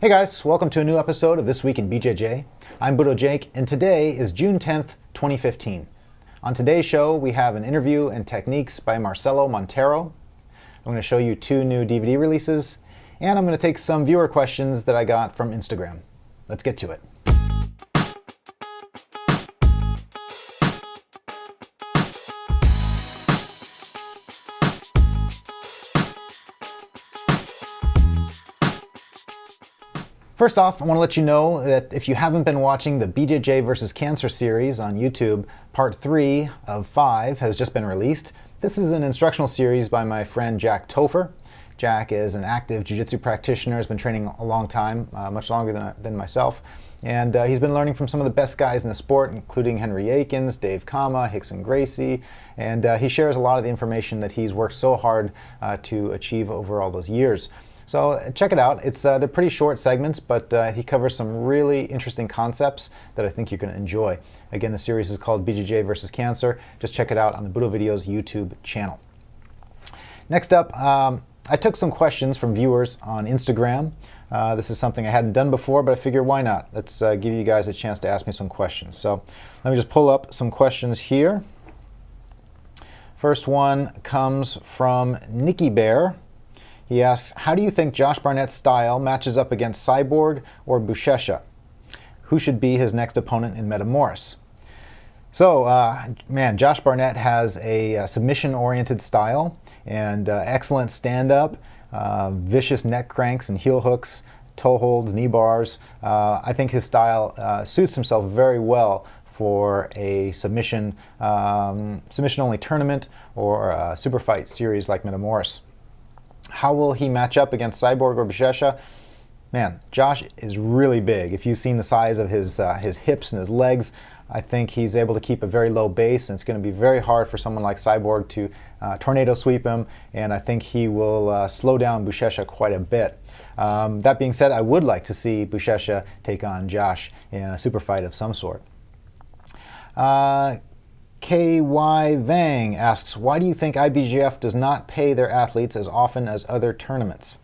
Hey guys, welcome to a new episode of This Week in BJJ. I'm Budo Jake, and today is June 10th, 2015. On today's show, we have an interview and techniques by Marcello Monteiro. I'm going to show you 2 new DVD releases, and I'm going to take some viewer questions that I got from Instagram. Let's get to it. First off, I want to let you know that if you haven't been watching the BJJ versus Cancer series on YouTube, part 3 of 5 has just been released. This is an instructional series by my friend Jack Topher. Jack is an active jiu-jitsu practitioner, has been training a long time, much longer than myself. And he's been learning from some of the best guys in the sport, including Henry Akins, Dave Kama, Rickson Gracie, and he shares a lot of the information that he's worked so hard to achieve over all those years. So check it out. They're pretty short segments, but he covers some really interesting concepts that I think you're going to enjoy. Again, the series is called BJJ versus Cancer. Just check it out on the Budo Videos YouTube channel. Next up, I took some questions from viewers on Instagram. This is something I hadn't done before, but I figured why not? Let's give you guys a chance to ask me some questions. So let me just pull up some questions here. First one comes from Nicky Bear. He asks, how do you think Josh Barnett's style matches up against Cyborg or Buchecha? Who should be his next opponent in Metamoris? So, man, Josh Barnett has a submission-oriented style and excellent stand-up, vicious neck cranks and heel hooks, toe holds, knee bars. I think his style suits himself very well for a submission-only tournament or a super fight series like Metamoris. How will he match up against Cyborg or Buchecha? Man, Josh is really big. If you've seen the size of his hips and his legs, I think he's able to keep a very low base, and it's going to be very hard for someone like Cyborg to tornado sweep him, and I think he will slow down Buchecha quite a bit. That being said, I would like to see Buchecha take on Josh in a super fight of some sort. KY Vang asks, why do you think IBJJF does not pay their athletes as often as other tournaments?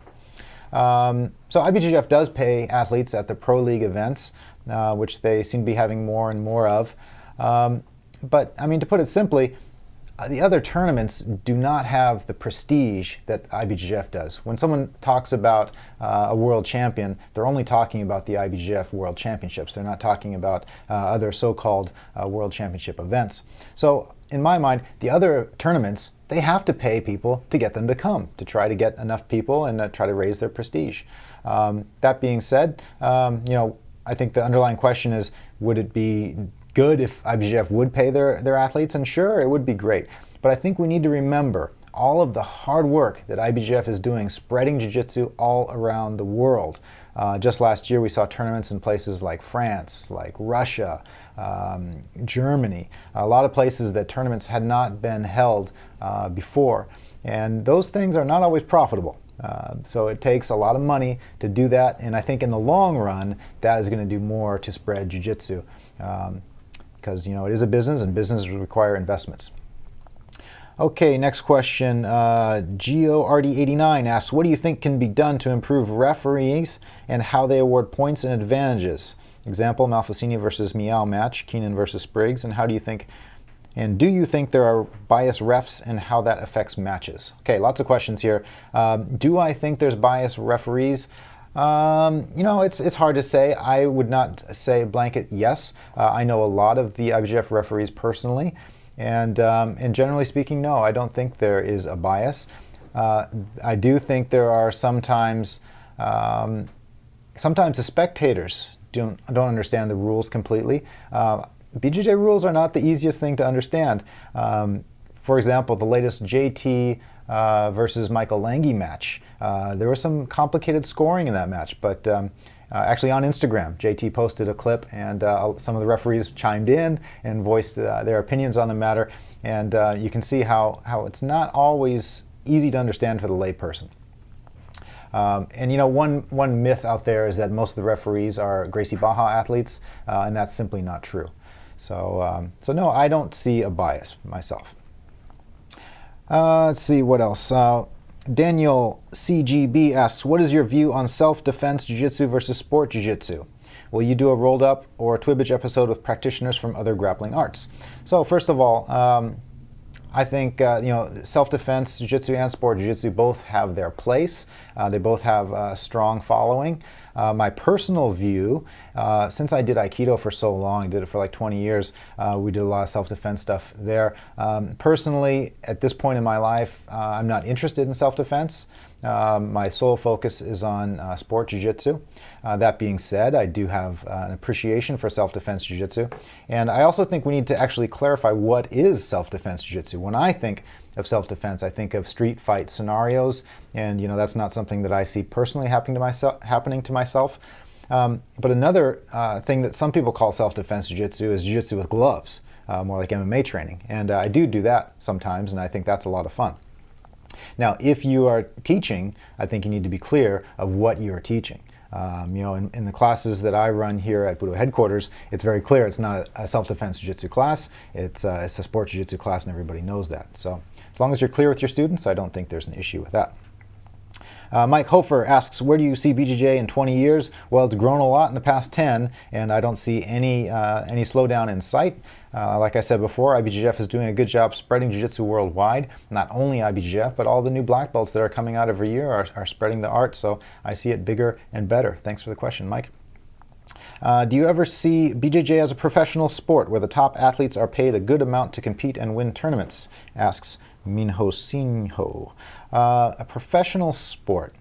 So IBJJF does pay athletes at the Pro League events, which they seem to be having more and more of. But, I mean, to put it simply, the other tournaments do not have the prestige that IBJJF does. When someone talks about a world champion, they're only talking about the IBJJF World Championships. They're not talking about other so-called World Championship events. So in my mind, the other tournaments, they have to pay people to get them to come, to try to get enough people and try to raise their prestige. That being said, I think the underlying question is, would it be good if IBJJF would pay their athletes? And sure, it would be great. But I think we need to remember all of the hard work that IBJJF is doing spreading jiu-jitsu all around the world. Just last year we saw tournaments in places like France, like Russia, Germany, a lot of places that tournaments had not been held before. And those things are not always profitable. So it takes a lot of money to do that, and I think in the long run that is going to do more to spread jiu-jitsu. Because it is a business, and businesses require investments. Okay, next question. GeoRD89 asks, what do you think can be done to improve referees and how they award points and advantages? Example, Malfacini versus Miao match, Keenan versus Spriggs, and do you think there are biased refs and how that affects matches? Okay, lots of questions here. Do I think there's biased referees? It's hard to say. I would not say blanket yes. I know a lot of the IBJJF referees personally, and generally speaking, no, I don't think there is a bias. I do think there are sometimes the spectators don't understand the rules completely. BJJ rules are not the easiest thing to understand. For example, the latest JT versus Michael Lange match. There was some complicated scoring in that match, but actually on Instagram, JT posted a clip, and some of the referees chimed in and voiced their opinions on the matter, and you can see how it's not always easy to understand for the layperson. One myth out there is that most of the referees are Gracie Barra athletes, and that's simply not true. So no, I don't see a bias myself. Let's see what else. Daniel CGB asks, what is your view on self-defense jiu-jitsu versus sport jiu-jitsu? Will you do a rolled up or TWIBJ episode with practitioners from other grappling arts? So first of all, I think self-defense jiu-jitsu and sport jiu-jitsu both have their place. They both have a strong following. My personal view, since I did Aikido for so long, did it for like 20 years, we did a lot of self-defense stuff there. Personally, at this point in my life, I'm not interested in self-defense. My sole focus is on sport jiu-jitsu. That being said, I do have an appreciation for self-defense jiu-jitsu. And I also think we need to actually clarify what is self-defense jiu-jitsu. When I think of self-defense, I think of street fight scenarios, and that's not something that I see personally happening to myself. But another thing that some people call self-defense jiu-jitsu is jiu-jitsu with gloves, more like MMA training. And I do that sometimes, and I think that's a lot of fun. Now, if you are teaching, I think you need to be clear of what you are teaching. In the classes that I run here at Budo headquarters, it's very clear it's not a self-defense jiu-jitsu class, it's a sport jiu-jitsu class, and everybody knows that. So as long as you're clear with your students, I don't think there's an issue with that. Mike Hofer asks, where do you see BJJ in 20 years? Well, it's grown a lot in the past 10, and I don't see any slowdown in sight. Like I said before, IBJJF is doing a good job spreading jiu-jitsu worldwide. Not only IBJJF, but all the new black belts that are coming out every year are spreading the art, so I see it bigger and better. Thanks for the question, Mike. Do you ever see BJJ as a professional sport where the top athletes are paid a good amount to compete and win tournaments? Asks Minho Sinho. A professional sport.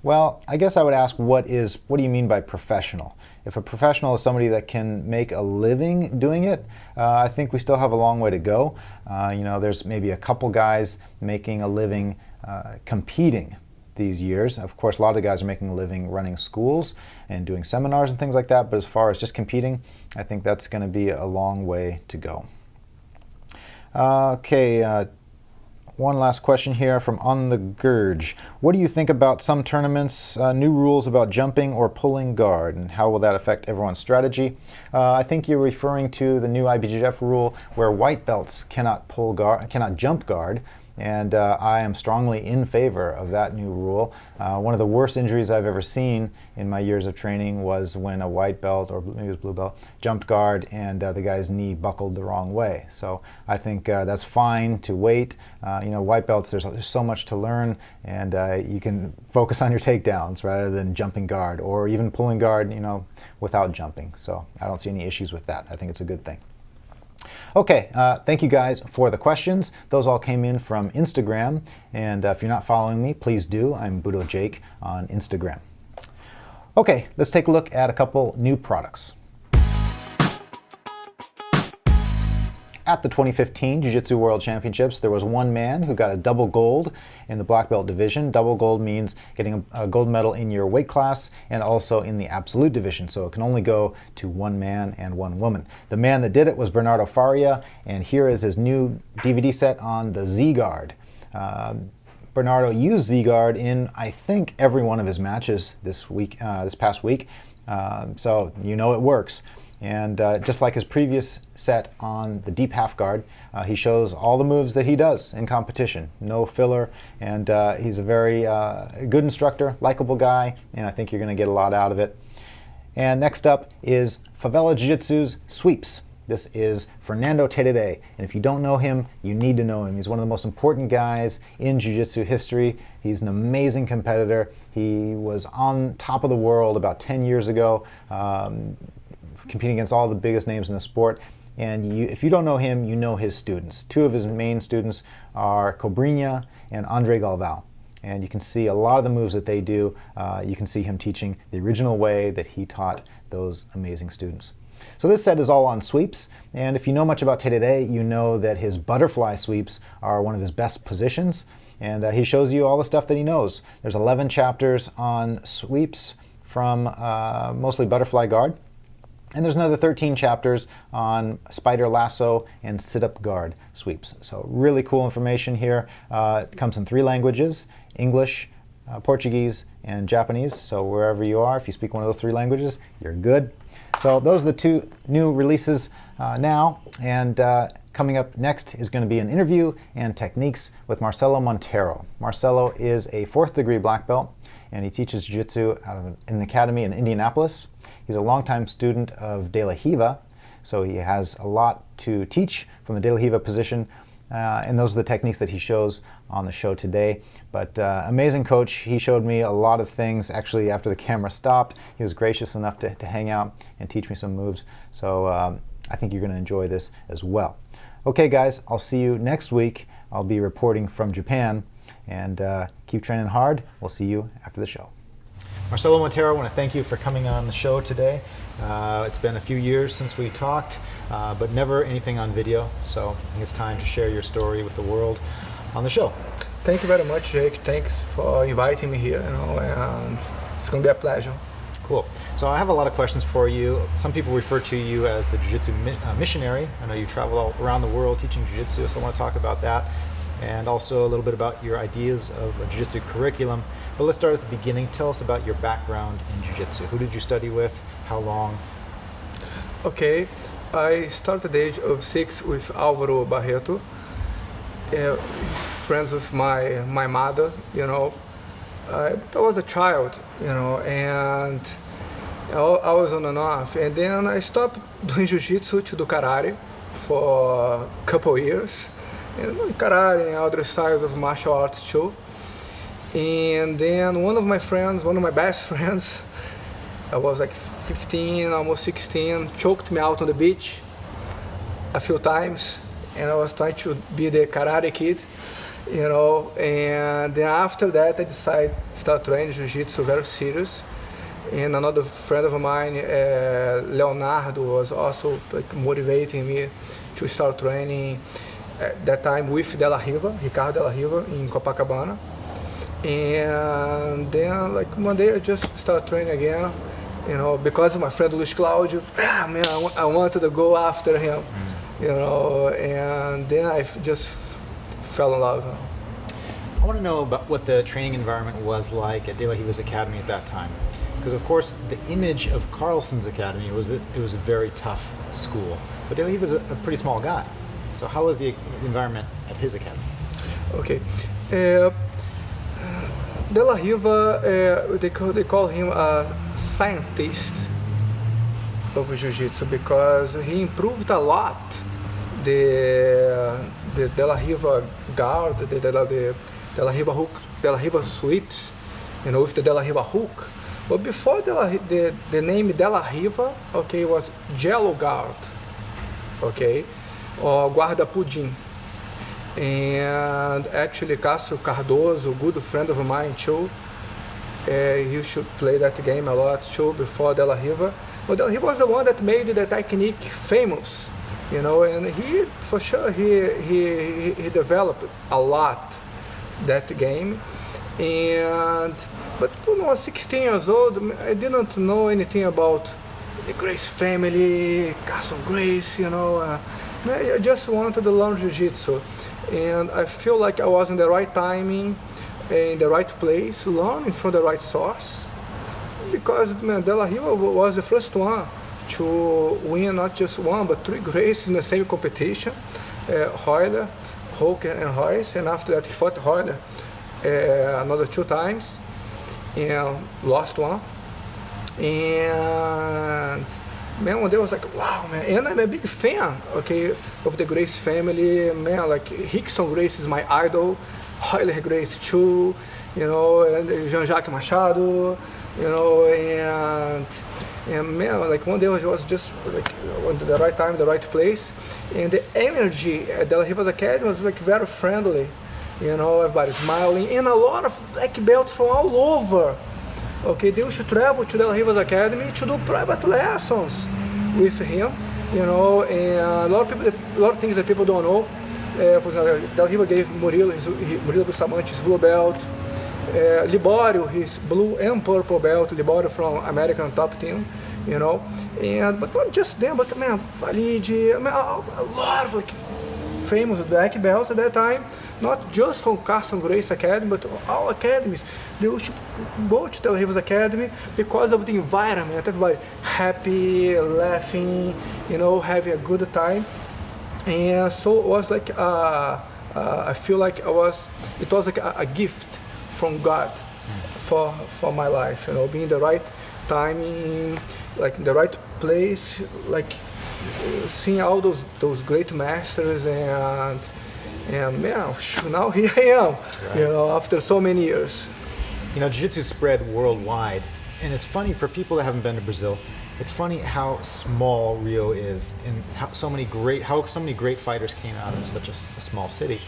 Well, I guess I would ask, what do you mean by professional? If a professional is somebody that can make a living doing it, I think we still have a long way to go. There's maybe a couple guys making a living competing these years. Of course, a lot of the guys are making a living running schools and doing seminars and things like that, but as far as just competing, I think that's going to be a long way to go. One last question here from On the Gurge. What do you think about some tournaments, new rules about jumping or pulling guard, and how will that affect everyone's strategy? I think you're referring to the new IBJJF rule where white belts cannot jump guard, and I am strongly in favor of that new rule. One of the worst injuries I've ever seen in my years of training was when a white belt, or maybe it was blue belt, jumped guard and the guy's knee buckled the wrong way. So I think that's fine to wait. White belts, there's so much to learn, and you can focus on your takedowns rather than jumping guard or even pulling guard, without jumping. So I don't see any issues with that. I think it's a good thing. Okay, thank you guys for the questions. Those all came in from Instagram, and if you're not following me, please do. I'm Budo Jake on Instagram. Okay, let's take a look at a couple new products. At the 2015 Jiu-Jitsu World Championships, there was one man who got a double gold in the black belt division. Double gold means getting a gold medal in your weight class and also in the absolute division, so it can only go to one man and one woman. The man that did it was Bernardo Faria, and here is his new DVD set on the Z-Guard. Bernardo used Z-Guard in, I think, every one of his matches this past week, so it works. And just like his previous set on the deep half guard, he shows all the moves that he does in competition. No filler, and he's a very good instructor, likable guy, and I think you're going to get a lot out of it. And next up is Favela Jiu-Jitsu's Sweeps. This is Fernando Terere, and if you don't know him, you need to know him. He's one of the most important guys in Jiu-Jitsu history. He's an amazing competitor. He was on top of the world about 10 years ago, competing against all the biggest names in the sport. And if you don't know him, you know his students. Two of his main students are Cobrinha and Andre Galvao. And you can see a lot of the moves that they do. You can see him teaching the original way that he taught those amazing students. So this set is all on sweeps, and if you know much about Terere, you know that his butterfly sweeps are one of his best positions, and he shows you all the stuff that he knows. There's 11 chapters on sweeps from mostly butterfly guard, and there's another 13 chapters on spider lasso and sit-up guard sweeps. So really cool information here. It comes in 3 languages, English, Portuguese, and Japanese. So wherever you are, if you speak one of those 3 languages, you're good. So those are the 2 new releases now, and coming up next is going to be an interview and techniques with Marcello Monteiro. Marcello is a 4th degree black belt, and he teaches Jiu-Jitsu out of an academy in Indianapolis. He's a longtime student of De La Riva, so he has a lot to teach from the De La Riva position, and those are the techniques that he shows on the show today. But amazing coach. He showed me a lot of things actually after the camera stopped. He was gracious enough to hang out and teach me some moves. So I think you're going to enjoy this as well. Okay guys, I'll see you next week. I'll be reporting from Japan, and keep training hard. We'll see you after the show. Marcello Monteiro, I want to thank you for coming on the show today. It's been a few years since we talked, but never anything on video, so I think it's time to share your story with the world on the show. Thank you very much, Jake. Thanks for inviting me here, and it's going to be a pleasure. Cool. So I have a lot of questions for you. Some people refer to you as the Jiu-Jitsu missionary. I know you travel all around the world teaching Jiu-Jitsu, so I want to talk about that, and also a little bit about your ideas of a Jiu-Jitsu curriculum. But let's start at the beginning. Tell us about your background in Jiu-Jitsu. Who did you study with? How long? Okay, I started at the age of 6 with Álvaro Barreto. He's friends with my mother, you know. I was a child, you know, and I was on and off. And then I stopped doing Jiu-Jitsu to do karate for a couple years. And karate and other styles of martial arts too. And then one of my best friends, I was like 15, almost 16, choked me out on the beach a few times, and I was trying to be the karate kid, you know. And then after that, I decided to start training Jiu-Jitsu very serious. And another friend of mine, Leonardo, was also like motivating me to start training at that time with Ricardo De La Riva in Copacabana. And then like one day I just started training again, you know, because of my friend Luis Claudio. Man, I wanted to go after him, you know, and then I just fell in love. I want to know about what the training environment was like at De La Riva's academy at that time. Because of course the image of Carlsen's academy was that it was a very tough school. But De La Riva's a pretty small guy. So how was the environment at his academy? Okay. De La Riva, they call him a scientist of Jiu-Jitsu because he improved a lot the De La Riva guard, the De La Riva hook, De La Riva sweeps, you know, with the De La Riva hook. But before the name De La Riva, okay, was Jello guard, okay, or guarda pudim. And actually Castro Cardoso, a good friend of mine too, he should play that game a lot too before De La Riva. But he was the one that made the technique famous, you know, and he, for sure, he developed a lot that game. But you know, 16 years old, I didn't know anything about the Grace family, Carson Grace, you know. I just wanted to learn Jiu-Jitsu. And I feel like I was in the right timing, in the right place, learning from the right source. Because man, De La Riva was the first one to win not just one, but 3 Graces in the same competition. Royler, Hulk, and Royce. And after that, he fought Royler another 2 times and lost one. And man, one day I was like, wow, man, and I'm a big fan, okay, of the Grace family, man, like Rickson Grace is my idol, Royler Grace too, you know, and Jean-Jacques Machado, you know, and man, like one day I was just like at the right time, the right place, and the energy at De La Riva's Academy was like very friendly, you know, everybody smiling, and a lot of black belts from all over. Okay, they used to travel to De La Riva's Academy to do private lessons with him, you know, and a lot of things that people don't know. For example, De La Riva gave Murilo Bustamante his blue belt, Liborio his blue and purple belt, Liborio from American Top Team, you know, but not just them, but man, Valide, I mean, a lot of like famous black belts at that time, not just from Carson Grace Academy, but all academies. They used to go to Tel Rivas Academy because of the environment. Everybody happy, laughing, you know, having a good time. And so it was like, I feel like it was like a gift from God for my life, you know, being the right timing, like in the right place, like seeing all those great masters, and man, now here I am, right. You know, after so many years. You know, Jiu-Jitsu spread worldwide, and it's funny for people that haven't been to Brazil. It's funny how small Rio is, and how so many great fighters came out of such a small city.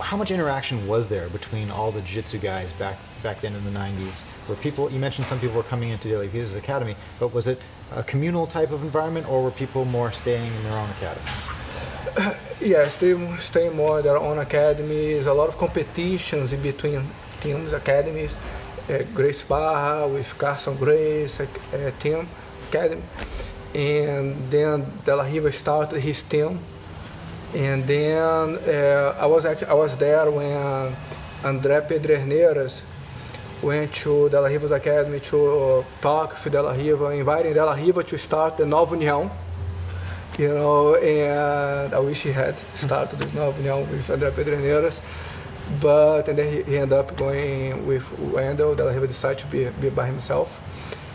How much interaction was there between all the Jiu-Jitsu guys back then in the 90s? Where people, you mentioned some people were coming into TWIBJJ's academy, but was it a communal type of environment, or were people more staying in their own academies? Yes, they stay more in their own academies. A lot of competitions in between teams, academies. Grace Barra with Carson Grace team academy, and then De La Riva started his team, and then I was there when André Pederneiras went to De La Riva's academy to talk with De La Riva, inviting De La Riva to start the Nova União, you know, and I wish he had started the Nova União with André Pederneiras. And then he ended up going with Wendell. De La Riva decided to be by himself.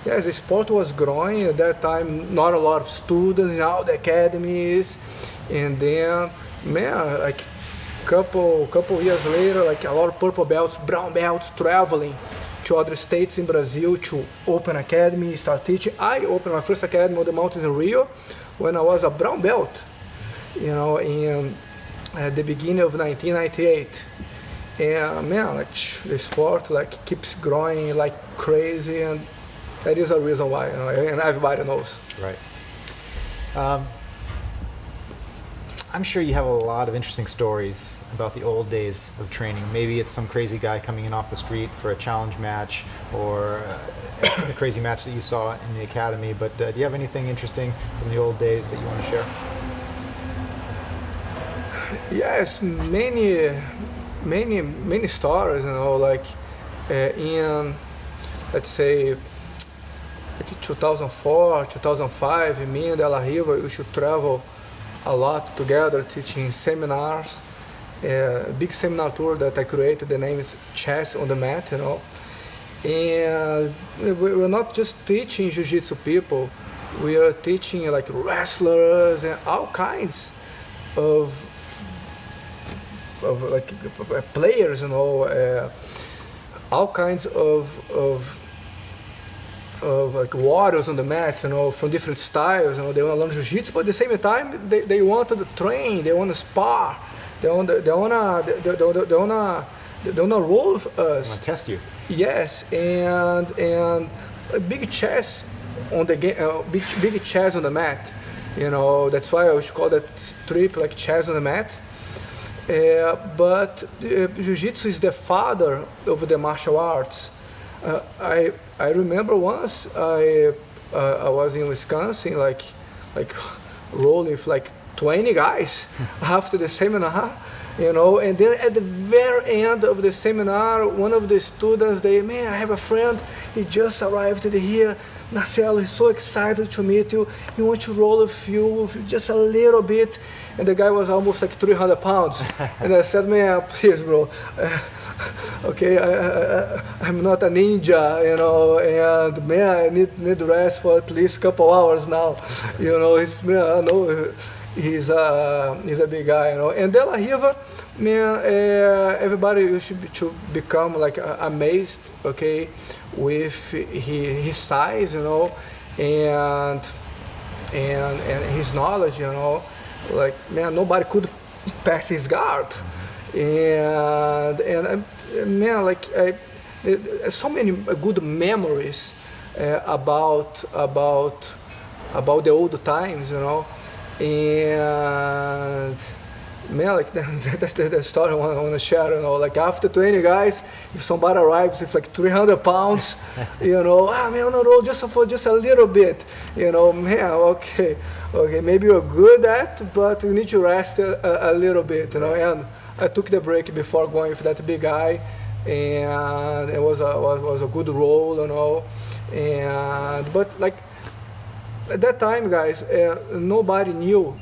Yes, the sport was growing at that time. Not a lot of students in all the academies, and then, man, like couple years later, like a lot of purple belts, brown belts traveling to other states in Brazil to open academy, start teaching. I opened my first academy on the mountains in Rio when I was a brown belt, you know, at the beginning of 1998. And man, like the sport like keeps growing like crazy, and that is a reason why, you know, and everybody knows. Right. I'm sure you have a lot of interesting stories about the old days of training. Maybe it's some crazy guy coming in off the street for a challenge match, or a crazy match that you saw in the academy. But do you have anything interesting from the old days that you want to share? Yes, many stories, you know, like in, let's say, like 2004, 2005, me and De La Riva used to travel a lot together teaching seminars, a big seminar tour that I created. The name is Chess on the Mat, you know, and we're not just teaching Jiu-Jitsu people, we are teaching like wrestlers and all kinds of like players, you know, all kinds of like warriors on the mat, you know, from different styles. You know, they want to learn Jiu-Jitsu, but at the same time, they want to train, they want to spar, they want to roll with us. Want to test you. Yes, and a big chess on the game, big chess on the mat. You know, that's why I should call that strip like chess on the mat. But Jiu-Jitsu is the father of the martial arts. I remember once I was in Wisconsin, like rolling with like 20 guys after the seminar, you know, and then at the very end of the seminar, one of the students, man, I have a friend, he just arrived here, Marcello, he's so excited to meet you, he wants to roll with you just a little bit, and the guy was almost like 300 pounds, and I said, man, please, bro, okay, I'm not a ninja, you know, and man, I need rest for at least a couple hours now, you know, I know he's a big guy, you know, and De La Riva, man, everybody used to become like amazed, okay, with his size, you know, and his knowledge, you know, like, man, nobody could pass his guard. And man, like so many good memories about the old times, you know, and man, like that's the story I want to share. You know, like after 20 guys, if somebody arrives with like 300 pounds, you know, man, no, just a little bit, you know, man, okay, maybe you're good at, but you need to rest a little bit, you know. And I took the break before going with that big guy, and it was a good roll, you know. And but like at that time, guys, nobody knew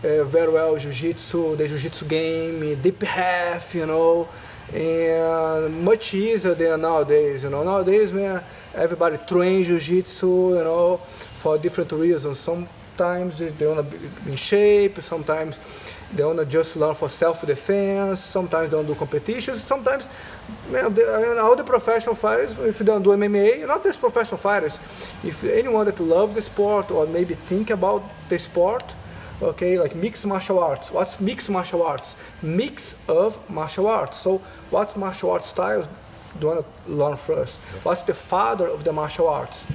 very well jiu-jitsu, the jiu-jitsu game, deep half, you know, and much easier than nowadays, you know. Nowadays, man, everybody trains jiu-jitsu, you know, for different reasons. Sometimes they want to be in shape, sometimes they want to just learn for self-defense, sometimes they don't do competitions, sometimes, man, all the professional fighters, if they don't do MMA, not just professional fighters, if anyone that loves the sport or maybe think about the sport, okay, like mixed martial arts. What's mixed martial arts? Mix of martial arts. So what martial arts styles do you want to learn first? What's the father of the martial arts?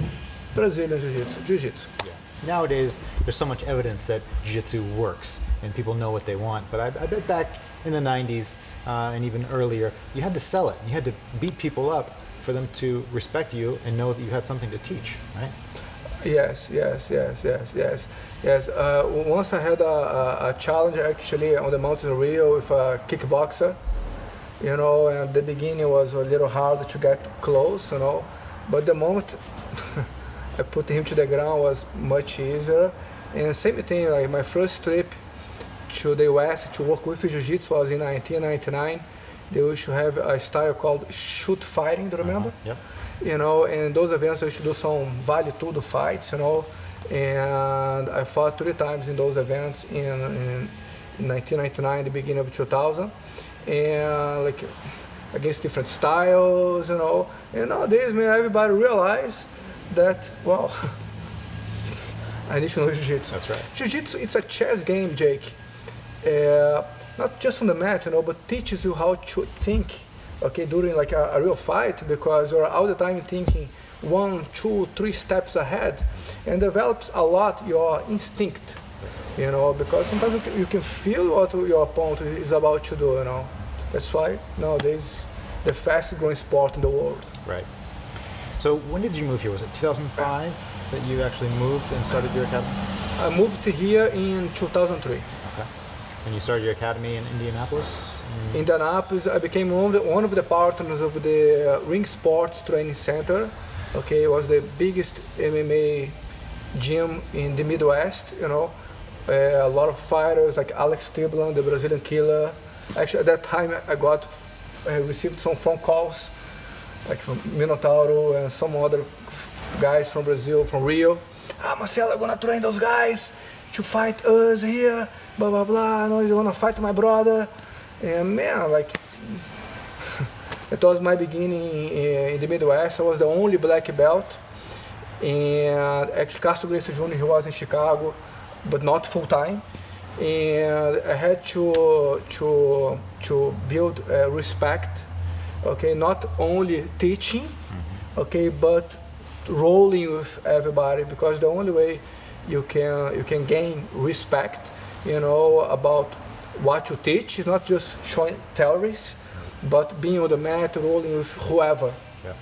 Brazilian Jiu-Jitsu. Yeah. Nowadays, there's so much evidence that Jiu-Jitsu works and people know what they want. But I bet back in the 90s and even earlier, you had to sell it. You had to beat people up for them to respect you and know that you had something to teach, right? Yes. Once I had a challenge actually on the mountain of Rio with a kickboxer, you know, and at the beginning was a little hard to get close, you know, but the moment I put him to the ground was much easier. And same thing, like my first trip to the US to work with Jiu-Jitsu was in 1999. They used to have a style called shoot fighting, do you remember? Yep. You know, and those events I used to do some vale tudo fights, you know, and I fought 3 times in those events in 1999, the beginning of 2000, and like against different styles, you know. And nowadays, man, everybody realized that, well, I need to know Jiu-Jitsu. That's right. Jiu-Jitsu, it's a chess game, Jake. Not just on the mat, you know, but teaches you how to think, okay, during like a real fight, because you're all the time thinking 1, 2, 3 steps ahead, and develops a lot your instinct, you know, because sometimes you can feel what your opponent is about to do, you know. That's why nowadays the fastest growing sport in the world. Right. So when did you move here? Was it 2005 that you actually moved and started your academy? I moved here in 2003. Okay. And you started your academy in Indianapolis? Indianapolis, I became one of the partners of the Ring Sports Training Center. Okay, it was the biggest MMA gym in the Midwest, you know. A lot of fighters like Alex Tiblan, the Brazilian Killer. Actually, at that time, I received some phone calls, like from Minotauro and some other guys from Brazil, from Rio. Marcello, I'm gonna train those guys to fight us here, blah, blah, blah. I know you wanna fight my brother. And man, like, it was my beginning in the Midwest. I was the only black belt. And actually, Castro Gracie Jr., he was in Chicago, but not full time. And I had to build respect, okay, not only teaching, okay, but rolling with everybody, because the only way you can gain respect, you know, about what you teach is not just showing theories, but being on the mat, rolling with whoever. Yeah.